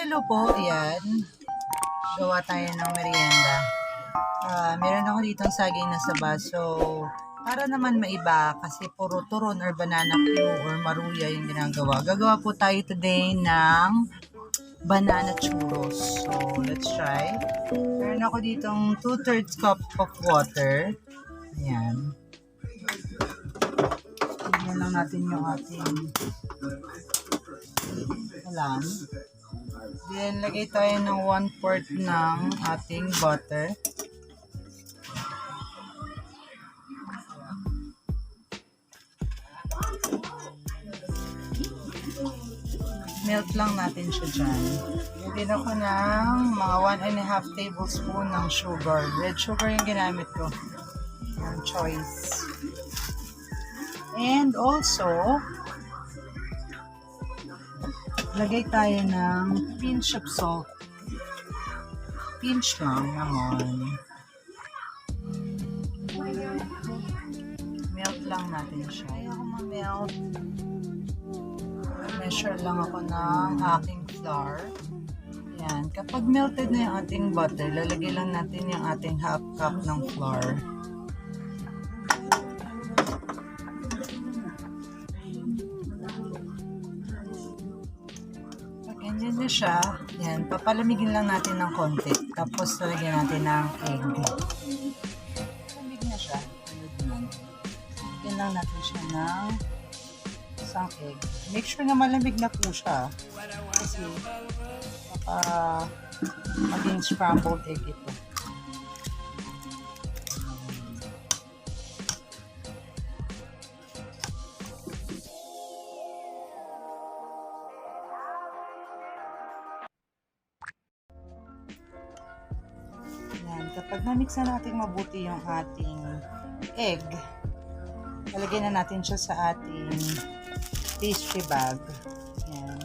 Hello po, ayan. Gawa tayo ng merienda. Meron ako ditong saging na saba. So, para naman maiba, kasi puro turon or banana Q or maruya yung ginagawa. Gagawa po tayo today ng banana churros. So, let's try. Meron ako ditong 2/3 cup of water. Ayan. Tignan lang natin yung ating alam. Then, lagay tayo ng 1/4 ng ating butter. Melt lang natin siya dyan. Lagyan ako ng mga 1.5 tablespoon ng sugar. Red sugar yung ginamit ko. Yung choice. And also, lagay tayo ng pinch of salt. Pinch lang naman. Melt lang natin siya. Ayaw ko ma-melt. Measure lang ako ng aking flour. Yan. Kapag melted na yung ating butter, lalagay lang natin yung ating half cup ng flour. Ganyan na siya. Yan. Papalamigin lang natin ng konti. Tapos lalagyan natin ng egg. Lamig na siya. Lagyan lang natin siya ng isang egg. Make sure na malamig na po siya. Kasi maging scrambled egg ito. Kapag na-mix na natin mabuti yung ating egg, lalagyan na natin siya sa ating pastry bag. Yan.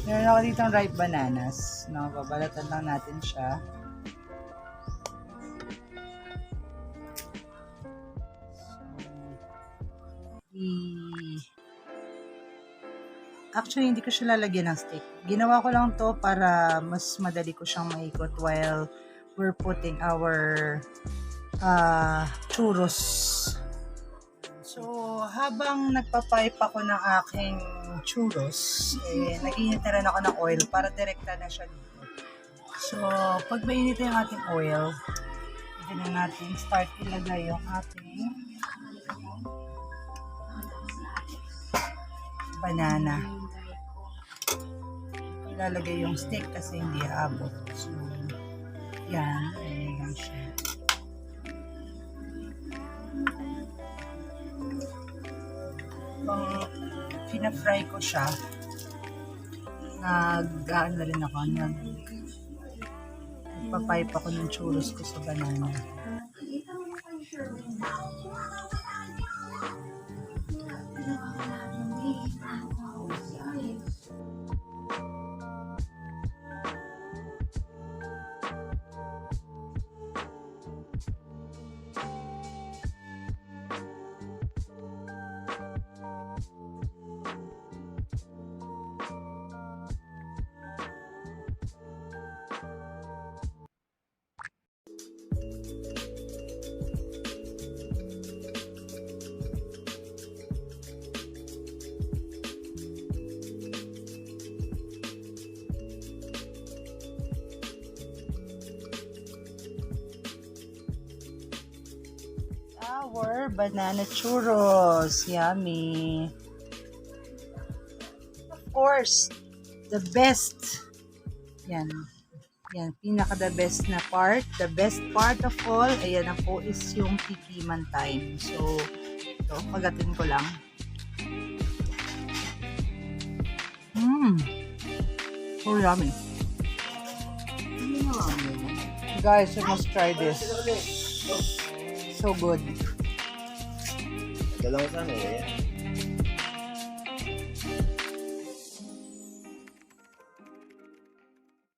Meron ako dito ng ripe bananas. No, babalatan lang natin siya. Actually, hindi ko siya lalagyan ng stick. Ginawa ko lang to para mas madali ko siyang maikot while we're putting our churros. So, habang nagpapipe ako ng aking churros, nag-init na rin ako ng oil para direkta na siya dito. So, pag mainit yung ating oil, hindi na natin start ilagay yung ating banana. Ilalagay yung steak kasi hindi aabot. So, yan. Ayan lang siya. Pang pina-fry ko siya, nag-gaan na rin ako. Nagpapipe ako ng churros ko sa banana. Our banana churros. Yummy. Of course, the best. Yan. Yan. Pinaka the best na part. The best part of all, ayan na po, is yung tikiman time. So, ito, pagatin ko lang. So yummy. Guys, you must try this. So good. Dalawang sana eh.